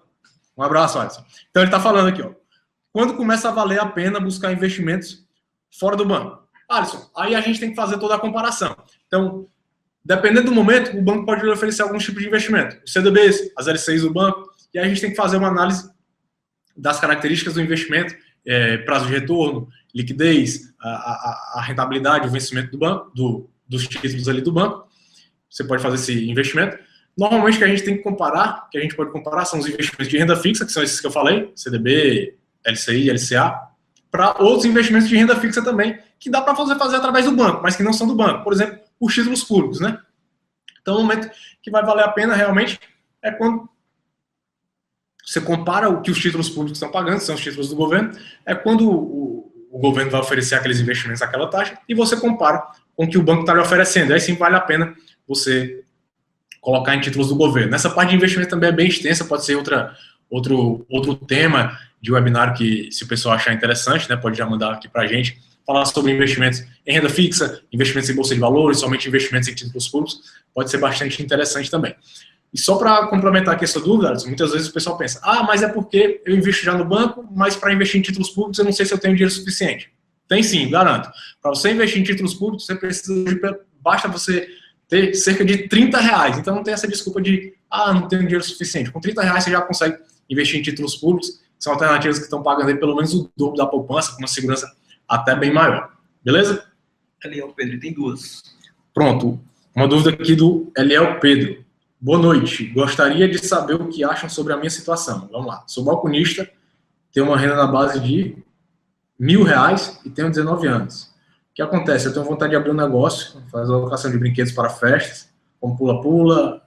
Um abraço, Alisson. Então, ele está falando aqui, ó. Quando começa a valer a pena buscar investimentos fora do banco? Alisson, aí a gente tem que fazer toda a comparação. Então, dependendo do momento, o banco pode lhe oferecer alguns tipos de investimento. Os CDBs, as LCIs do banco, e aí a gente tem que fazer uma análise das características do investimento, prazo de retorno, liquidez, a rentabilidade, o vencimento do banco, dos títulos ali do banco. Você pode fazer esse investimento. Normalmente, o que a gente tem que comparar, que a gente pode comparar, são os investimentos de renda fixa, que são esses que eu falei, CDB, LCI, LCA, para outros investimentos de renda fixa também, que dá para fazer através do banco, mas que não são do banco. Por exemplo, os títulos públicos, né? Então, o momento que vai valer a pena realmente é quando você compara o que os títulos públicos estão pagando, que são os títulos do governo, é quando o governo vai oferecer aqueles investimentos àquela taxa, e você compara com o que o banco está lhe oferecendo. Aí sim vale a pena você colocar em títulos do governo. Nessa parte de investimento também é bem extensa, pode ser outro tema de webinário que, se o pessoal achar interessante, né, pode já mandar aqui para a gente, falar sobre investimentos em renda fixa, investimentos em bolsa de valores, somente investimentos em títulos públicos, pode ser bastante interessante também. E só para complementar aqui essa dúvida, muitas vezes o pessoal pensa, mas é porque eu invisto já no banco, mas para investir em títulos públicos eu não sei se eu tenho dinheiro suficiente. Tem sim, garanto. Para você investir em títulos públicos, basta você ter cerca de R$30. Então não tem essa desculpa de, não tenho dinheiro suficiente. Com R$30 você já consegue investir em títulos públicos, que são alternativas que estão pagando aí pelo menos o dobro da poupança, com uma segurança até bem maior. Beleza? Eliel Pedro, tem duas. Pronto. Uma dúvida aqui do Eliel Pedro. Boa noite. Gostaria de saber o que acham sobre a minha situação. Vamos lá. Sou balconista, tenho uma renda na base de R$1.000 e tenho 19 anos. O que acontece? Eu tenho vontade de abrir um negócio, fazer alocação de brinquedos para festas, como pula-pula,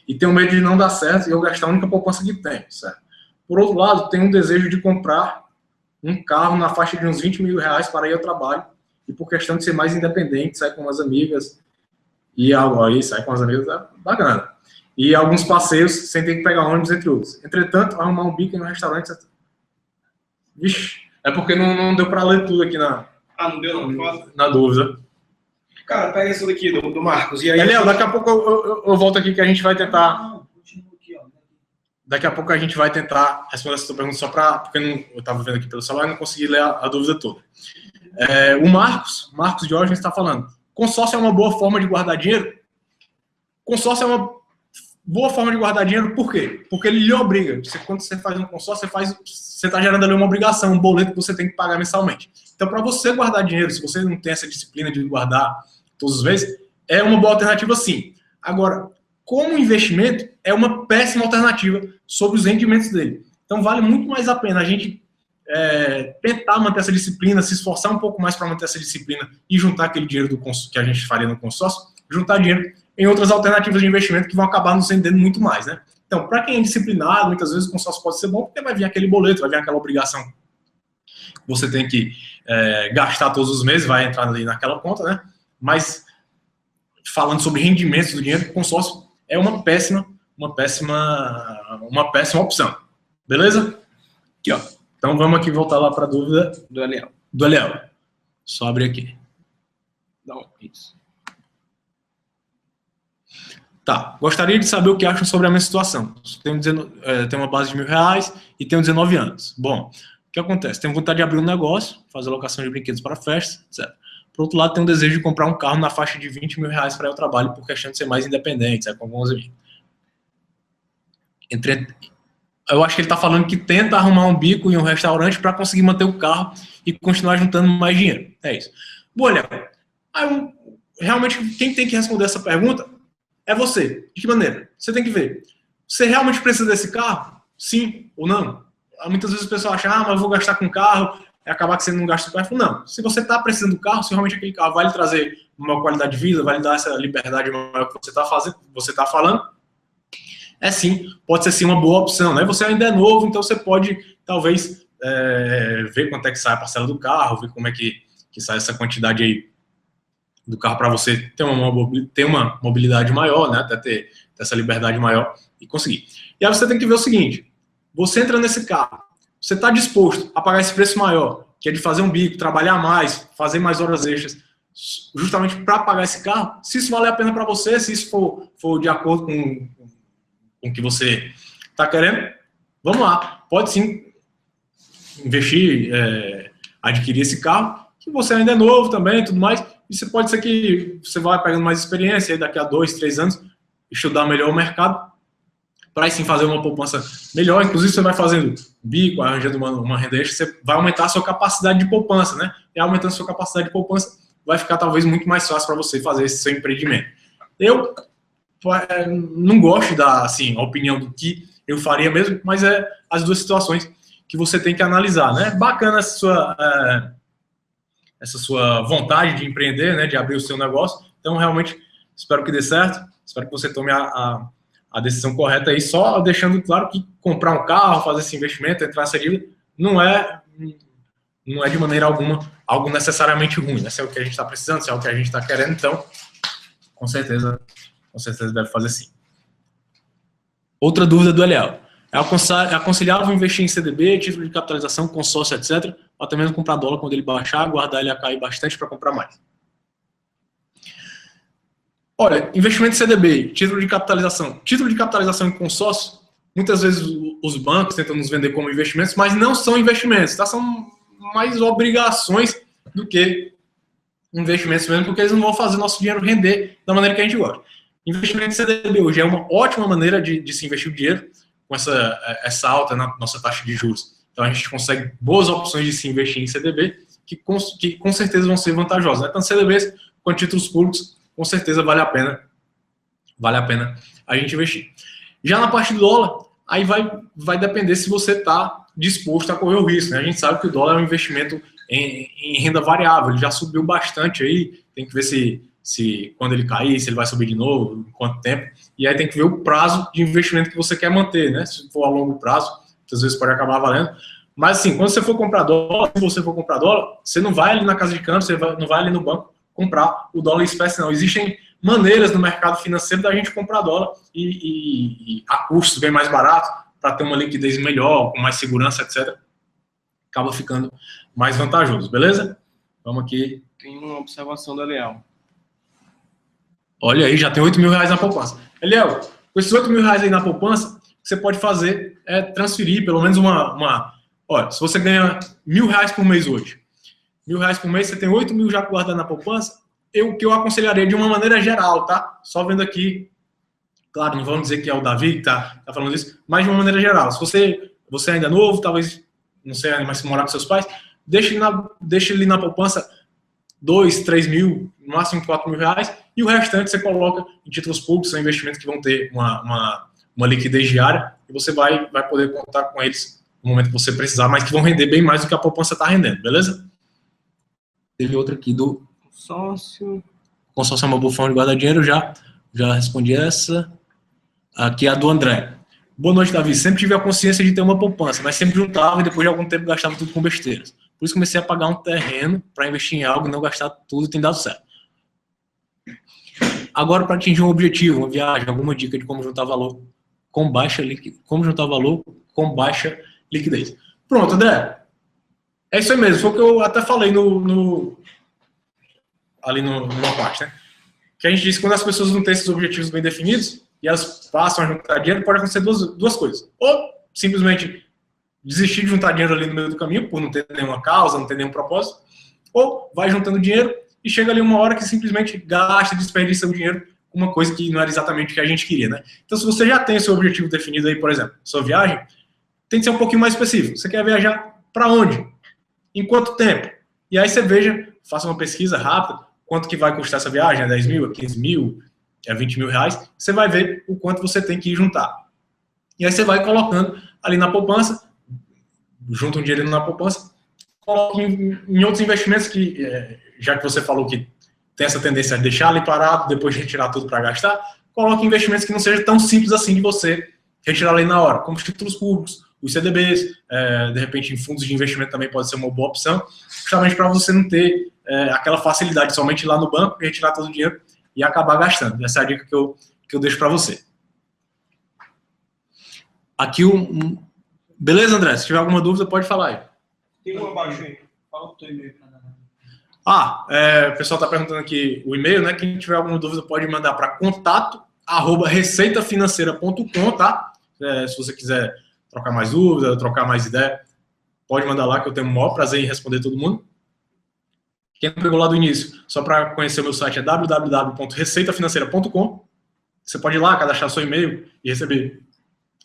e tenho medo de não dar certo e eu gastar a única poupança que tenho, certo? Por outro lado, tenho um desejo de comprar um carro na faixa de uns R$20 mil para ir ao trabalho, e por questão de ser mais independente, sair com as amigas, e aí sair com as amigas é bacana. E alguns passeios sem ter que pegar ônibus, entre outros. Entretanto, arrumar um bico em um restaurante... Vixe, é porque não deu para ler tudo aqui não deu na dúvida. Cara, pega isso daqui do Marcos. E aí, Eliel, daqui a pouco eu volto aqui que a gente vai tentar... daqui a pouco a gente vai tentar responder essa tua pergunta só porque eu estava vendo aqui pelo celular e não consegui ler a dúvida toda. O Marcos Diógenes está falando, consórcio é uma boa forma de guardar dinheiro? Consórcio é uma boa forma de guardar dinheiro, por quê? Porque ele lhe obriga. Quando você faz um consórcio, você está gerando ali uma obrigação, um boleto que você tem que pagar mensalmente. Então, para você guardar dinheiro, se você não tem essa disciplina de guardar todos os meses, é uma boa alternativa sim. Agora, como investimento, é uma péssima alternativa sobre os rendimentos dele. Então, vale muito mais a pena a gente tentar manter essa disciplina, se esforçar um pouco mais para manter essa disciplina e juntar aquele dinheiro que a gente faria no consórcio, juntar dinheiro em outras alternativas de investimento que vão acabar nos rendendo muito mais, né? Então, para quem é disciplinado, muitas vezes o consórcio pode ser bom, porque vai vir aquele boleto, vai vir aquela obrigação que você tem que gastar todos os meses, vai entrar ali naquela conta, né? Mas, falando sobre rendimentos do dinheiro, o consórcio é uma péssima opção. Beleza? Aqui, ó. Então, vamos aqui voltar lá para a dúvida Do Eliel. do Eliel. Só abrir aqui. Não, isso. Tá, gostaria de saber o que acham sobre a minha situação. Tenho uma base de R$1.000 e tenho 19 anos. Bom, o que acontece? Tenho vontade de abrir um negócio, fazer locação de brinquedos para festas, etc. Por outro lado, tenho um desejo de comprar um carro na faixa de R$20.000 para ir ao trabalho, por questão de ser mais independente, sabe, com alguns amigos. Eu acho que ele está falando que tenta arrumar um bico em um restaurante para conseguir manter o carro e continuar juntando mais dinheiro. É isso. Bom, olha, realmente quem tem que responder essa pergunta é você. De que maneira? Você tem que ver. Você realmente precisa desse carro? Sim ou não? Muitas vezes o pessoal acha, mas eu vou gastar com carro, é acabar que você não gasta supérfluo. Não. Se você está precisando do carro, se realmente aquele carro vai lhe trazer uma qualidade de vida, vai lhe dar essa liberdade maior que você está falando, sim, pode ser sim uma boa opção, né? Você ainda é novo, então você pode, talvez, ver quanto é que sai a parcela do carro, ver como é que sai essa quantidade aí do carro para você ter uma mobilidade maior, né? Até ter essa liberdade maior e conseguir. E aí você tem que ver o seguinte, você entra nesse carro, você está disposto a pagar esse preço maior, que é de fazer um bico, trabalhar mais, fazer mais horas extras, justamente para pagar esse carro? Se isso valer a pena para você, se isso for de acordo com o que você está querendo, vamos lá. Pode sim investir, adquirir esse carro, que você ainda é novo também e tudo mais, e pode ser que você vai pegando mais experiência, e daqui a 2, 3 anos, estudar melhor o mercado, para sim fazer uma poupança melhor. Inclusive, você vai fazendo bico, arranjando uma renda extra, você vai aumentar a sua capacidade de poupança, né? E aumentando a sua capacidade de poupança, vai ficar talvez muito mais fácil para você fazer esse seu empreendimento. Eu não gosto de dar, assim, a opinião do que eu faria mesmo, mas as duas situações que você tem que analisar, né? Bacana essa sua vontade de empreender, né? De abrir o seu negócio. Então, realmente, espero que dê certo. Espero que você tome a decisão correta aí, só deixando claro que comprar um carro, fazer esse investimento, entrar nessa dívida, não é de maneira alguma algo necessariamente ruim, né? Se é o que a gente está precisando, se é o que a gente está querendo, então, com certeza deve fazer sim. Outra dúvida do Eliel. É aconselhável investir em CDB, título de capitalização, consórcio, etc., ou até mesmo comprar dólar quando ele baixar, guardar ele a cair bastante para comprar mais? Olha, investimento em CDB, título de capitalização em consórcio, muitas vezes os bancos tentam nos vender como investimentos, mas não são investimentos, tá? São mais obrigações do que investimentos mesmo, porque eles não vão fazer nosso dinheiro render da maneira que a gente gosta. Investimento em CDB hoje é uma ótima maneira de se investir o dinheiro com essa alta na nossa taxa de juros. Então a gente consegue boas opções de se investir em CDB que com certeza vão ser vantajosas, né? Tanto CDBs quanto títulos públicos, com certeza vale a pena a gente investir. Já na parte do dólar, aí vai depender se você está disposto a correr o risco, né? A gente sabe que o dólar é um investimento em renda variável, ele já subiu bastante aí, tem que ver se quando ele cair, se ele vai subir de novo, em quanto tempo, e aí tem que ver o prazo de investimento que você quer manter, né? Se for a longo prazo, às vezes pode acabar valendo, mas assim, quando você for comprar dólar, você não vai ali na casa de câmbio, você não vai ali no banco comprar o dólar em espécie, não. Existem maneiras no mercado financeiro da gente comprar dólar e a custos bem mais barato, para ter uma liquidez melhor, com mais segurança, etc. Acaba ficando mais vantajoso, beleza? Vamos aqui. Tem uma observação do Eliel. Olha aí, já tem R$8.000 na poupança. Eliel, com esses R$8.000 aí na poupança, você pode fazer é transferir pelo menos olha, se você ganha R$1.000 por mês hoje, R$1.000 por mês, você tem 8 mil já guardado na poupança, o que eu aconselharia de uma maneira geral, tá? Só vendo aqui, claro, não vamos dizer que é o Davi que tá falando isso, mas de uma maneira geral. Se você ainda é novo, talvez, não sei, mas se morar com seus pais, deixe ele na poupança 2, 3 mil, no máximo R$4.000, e o restante você coloca em títulos públicos, são investimentos que vão ter uma liquidez diária, e você vai poder contar com eles no momento que você precisar, mas que vão render bem mais do que a poupança está rendendo, beleza? Teve outra aqui do consórcio. Consórcio é uma boa forma de guardar dinheiro, já respondi essa. Aqui é a do André. Boa noite, Davi. Sempre tive a consciência de ter uma poupança, mas sempre juntava e depois de algum tempo gastava tudo com besteiras. Por isso comecei a pagar um terreno para investir em algo e não gastar tudo, tem dado certo. Agora, para atingir um objetivo, uma viagem, alguma dica de como juntar valor com baixa liquidez. Pronto, André. É isso aí mesmo. Foi o que eu até falei ali numa parte, né? Que a gente disse que quando as pessoas não têm esses objetivos bem definidos e elas passam a juntar dinheiro, pode acontecer duas coisas. Ou simplesmente desistir de juntar dinheiro ali no meio do caminho, por não ter nenhuma causa, não ter nenhum propósito, ou vai juntando dinheiro e chega ali uma hora que simplesmente gasta, desperdiça o dinheiro com uma coisa que não era exatamente o que a gente queria, né? Então, se você já tem o seu objetivo definido aí, por exemplo, sua viagem, tem que ser um pouquinho mais específico. Você quer viajar para onde? Em quanto tempo? E aí você faça uma pesquisa rápida, quanto que vai custar essa viagem, é 10 mil, é 15 mil, é 20 mil reais, você vai ver o quanto você tem que ir juntar. E aí você vai colocando ali na poupança, junta um dinheiro na poupança, coloca em outros investimentos que, já que você falou que tem essa tendência a deixar ali parado, depois de retirar tudo para gastar, coloque em investimentos que não seja tão simples assim de você retirar ali na hora, como os títulos públicos, os CDBs, de repente em fundos de investimento também pode ser uma boa opção, justamente para você não ter aquela facilidade de somente ir lá no banco e retirar todo o dinheiro e acabar gastando. Essa é a dica que eu deixo para você. Aqui Beleza, André? Se tiver alguma dúvida, pode falar aí. Tem uma abaixo aí. Fala o teu e-mail para dar. O pessoal está perguntando aqui o e-mail, né? Quem tiver alguma dúvida pode mandar para contato@receitafinanceira.com, tá? Se você quiser trocar mais dúvida, trocar mais ideia, pode mandar lá que eu tenho o maior prazer em responder todo mundo. Quem não pegou lá do início, só para conhecer o meu site é www.receitafinanceira.com. Você pode ir lá, cadastrar seu e-mail e receber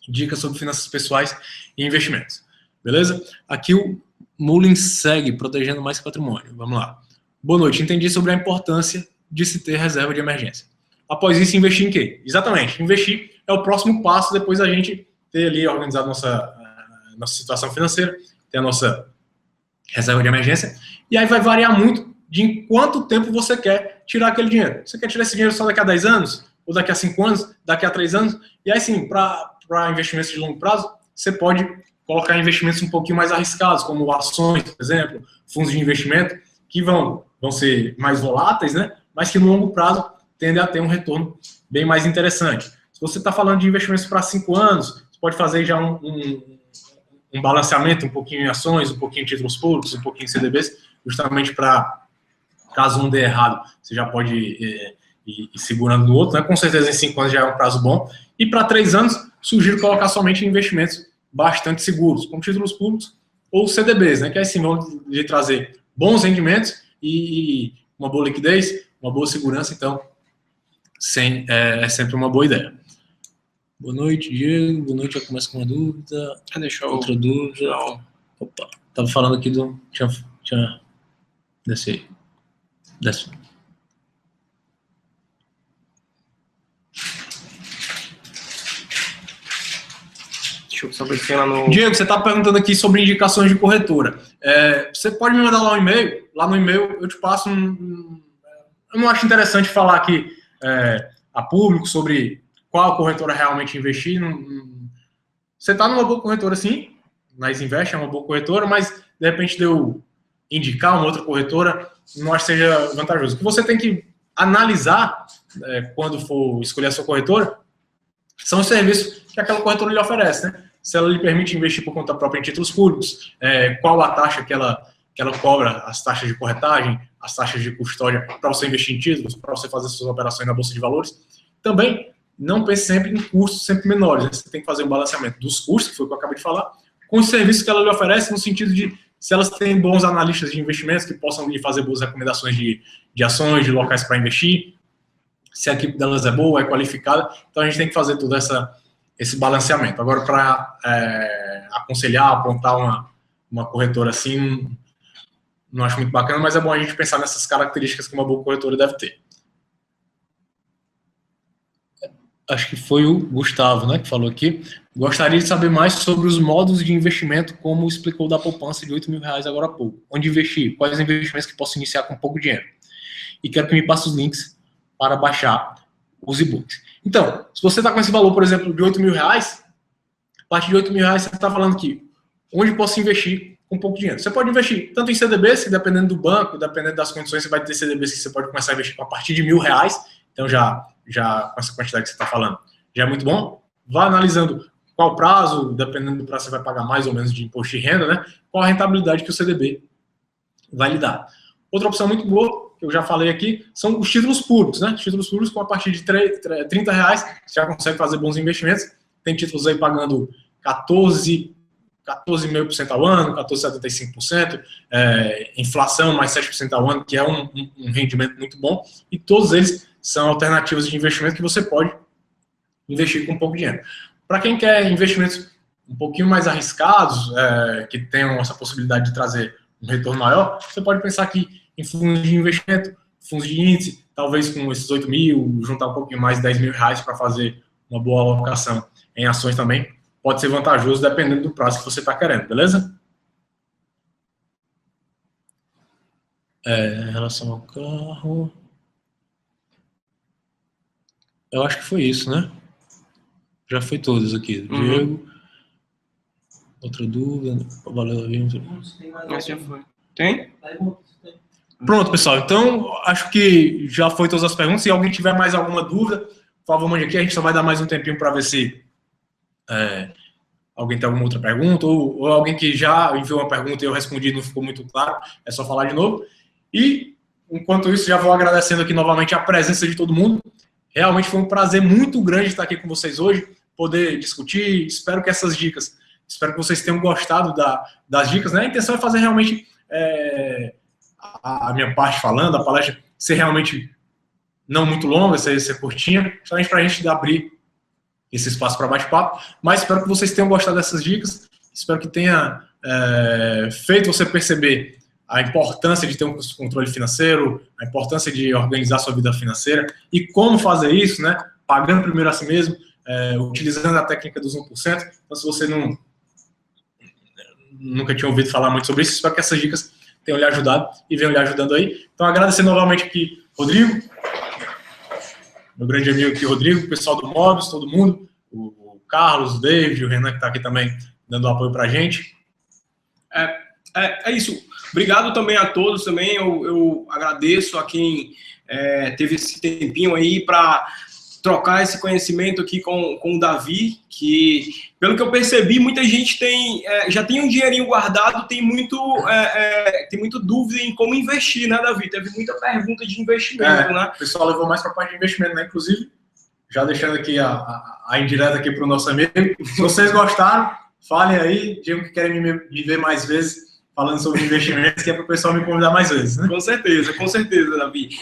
dicas sobre finanças pessoais e investimentos. Beleza? Aqui o Mullins segue protegendo mais patrimônio. Vamos lá. Boa noite. Entendi sobre a importância de se ter reserva de emergência. Após isso, investir em quê? Exatamente. Investir é o próximo passo depois da gente ter ali organizado nossa situação financeira, ter a nossa reserva de emergência. E aí vai variar muito de em quanto tempo você quer tirar aquele dinheiro. Você quer tirar esse dinheiro só daqui a 10 anos? Ou daqui a 5 anos? Daqui a 3 anos? E aí sim, para investimentos de longo prazo, você pode colocar investimentos um pouquinho mais arriscados, como ações, por exemplo, fundos de investimento, que vão ser mais voláteis, né? Mas que no longo prazo tendem a ter um retorno bem mais interessante. Se você está falando de investimentos para 5 anos, você pode fazer já um balanceamento, um pouquinho em ações, um pouquinho em títulos públicos, um pouquinho em CDBs, justamente para, caso um dê errado, você já pode ir segurando no outro, né? Com certeza em 5 anos já é um prazo bom. E para 3 anos, sugiro colocar somente em investimentos bastante seguros, como títulos públicos ou CDBs, né? Que assim vão lhe trazer bons rendimentos e uma boa liquidez, uma boa segurança, então é sempre uma boa ideia. Boa noite, Diego. Boa noite, eu começo com uma dúvida. Outra dúvida. Opa, tava falando aqui do... Desce aí. Desce. Deixa eu só ver lá no... Diego, você está perguntando aqui sobre indicações de corretora. Você pode me mandar lá um e-mail. Lá no e-mail eu te passo Eu não acho interessante falar aqui a público sobre qual corretora realmente investir. Você está numa boa corretora, sim. Mas Invest é uma boa corretora, mas de repente de eu indicar uma outra corretora, não acho que seja vantajoso. O que você tem que analisar quando for escolher a sua corretora são os serviços que aquela corretora lhe oferece, né? Se ela lhe permite investir por conta própria em títulos públicos, qual a taxa que ela cobra, as taxas de corretagem, as taxas de custódia para você investir em títulos, para você fazer suas operações na Bolsa de Valores. Também não pense sempre em custos sempre menores. Você tem que fazer um balanceamento dos custos, que foi o que eu acabei de falar, com os serviços que ela lhe oferece, no sentido de se elas têm bons analistas de investimentos que possam lhe fazer boas recomendações de ações, de locais para investir, se a equipe delas é boa, é qualificada. Então, a gente tem que fazer todo esse balanceamento. Agora, para aconselhar, apontar uma corretora assim, não acho muito bacana, mas é bom a gente pensar nessas características que uma boa corretora deve ter. Acho que foi o Gustavo, né, que falou aqui. Gostaria de saber mais sobre os modos de investimento, como explicou da poupança de R$8.000 agora há pouco. Onde investir? Quais investimentos que posso iniciar com pouco dinheiro? E quero que me passe os links para baixar os e-books. Então, se você está com esse valor, por exemplo, de R$8.000, a partir de R$8.000 você está falando aqui, onde posso investir com pouco dinheiro? Você pode investir tanto em CDBs, que dependendo do banco, dependendo das condições, você vai ter CDBs que você pode começar a investir a partir de R$1.000. Então, já com essa quantidade que você está falando, já é muito bom. Vá analisando qual prazo, dependendo do prazo, você vai pagar mais ou menos de imposto de renda, né? Qual a rentabilidade que o CDB vai lhe dar. Outra opção muito boa, que eu já falei aqui, são os títulos públicos, né? Os títulos públicos, com a partir de R$30, você já consegue fazer bons investimentos. Tem títulos aí pagando 14,5% ao ano, 14,75%, inflação mais 7% ao ano, que é um rendimento muito bom. E todos eles são alternativas de investimento que você pode investir com pouco dinheiro. Para quem quer investimentos um pouquinho mais arriscados, que tenham essa possibilidade de trazer um retorno maior, você pode pensar aqui em fundos de investimento, fundos de índice, talvez com esses 8 mil, juntar um pouquinho mais, R$10.000 para fazer uma boa alocação em ações também. Pode ser vantajoso dependendo do prazo que você está querendo, beleza? Em relação ao carro... Eu acho que foi isso, né? Já foi todos aqui. Diego. Outra dúvida. Valeu, Já foi. Tem? Pronto, pessoal. Então, acho que já foi todas as perguntas. Se alguém tiver mais alguma dúvida, por favor, mande aqui. A gente só vai dar mais um tempinho para ver se alguém tem alguma outra pergunta, ou alguém que já enviou uma pergunta e eu respondi e não ficou muito claro. É só falar de novo. E, enquanto isso, já vou agradecendo aqui novamente a presença de todo mundo. Realmente foi um prazer muito grande estar aqui com vocês hoje, poder discutir. Espero que essas dicas, espero que vocês tenham gostado das dicas, né? A intenção é fazer realmente a minha parte falando, a palestra ser realmente não muito longa, ser curtinha, justamente para a gente abrir esse espaço para bate-papo. Mas espero que vocês tenham gostado dessas dicas, espero que tenha feito você perceber a importância de ter um controle financeiro, a importância de organizar sua vida financeira e como fazer isso, né? Pagando primeiro a si mesmo, utilizando a técnica dos 1%. Então, se você nunca tinha ouvido falar muito sobre isso, espero que essas dicas tenham lhe ajudado e venham lhe ajudando aí. Então, agradecer novamente aqui, Rodrigo, meu grande amigo aqui, Rodrigo, o pessoal do Mobius, todo mundo, o Carlos, o David, o Renan, que está aqui também dando apoio para a gente. É isso. Obrigado também a todos também. Eu agradeço a quem teve esse tempinho aí para trocar esse conhecimento aqui com o Davi, que, pelo que eu percebi, muita gente já tem um dinheirinho guardado, tem muito dúvida em como investir, né, Davi? Teve muita pergunta de investimento, né? O pessoal levou mais para a parte de investimento, né? Inclusive, já deixando aqui a indireta aqui para o nosso amigo. Se vocês gostaram, falem aí, digam que querem me ver mais vezes falando sobre investimentos, que é para o pessoal me convidar mais vezes, né? Com certeza, Davi.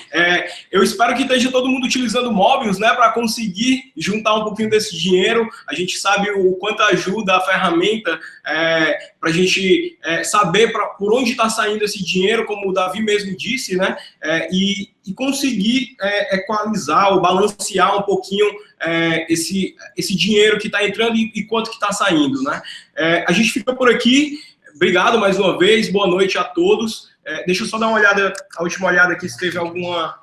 Eu espero que esteja todo mundo utilizando o Mobius, né, para conseguir juntar um pouquinho desse dinheiro. A gente sabe o quanto ajuda a ferramenta para a gente saber por onde está saindo esse dinheiro, como o Davi mesmo disse, né, e conseguir equalizar ou balancear um pouquinho esse dinheiro que está entrando e quanto que está saindo, né? A gente fica por aqui. Obrigado mais uma vez, boa noite a todos. Deixa eu só dar uma olhada, a última olhada aqui, se teve alguma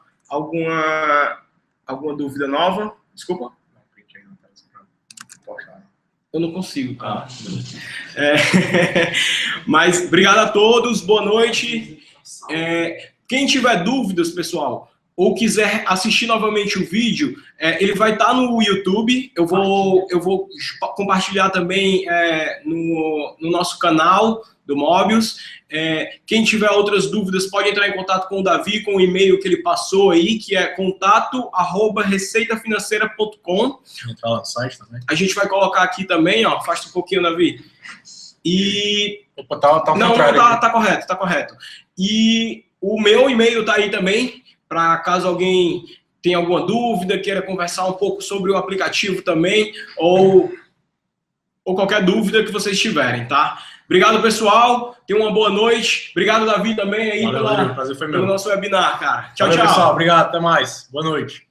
dúvida nova. Desculpa. Eu não consigo, cara. Mas obrigado a todos, boa noite. Quem tiver dúvidas, pessoal, ou quiser assistir novamente o vídeo, ele vai estar no YouTube. Eu vou compartilhar também no nosso canal do Mobius. Quem tiver outras dúvidas pode entrar em contato com o Davi, com o e-mail que ele passou aí, que é contato@receitafinanceira.com. Entrar lá no site também. A gente vai colocar aqui também, ó, afasta um pouquinho, Davi. E... Opa, tá não, tá correto, tá correto. E o meu e-mail tá aí também, para caso alguém tenha alguma dúvida, queira conversar um pouco sobre o aplicativo também, ou qualquer dúvida que vocês tiverem, tá? Obrigado, pessoal. Tenham uma boa noite. Obrigado, Davi, também aí Valeu, prazer foi meu. pelo nosso webinar, cara. Tchau, Valeu, tchau. pessoal. Obrigado, até mais. Boa noite.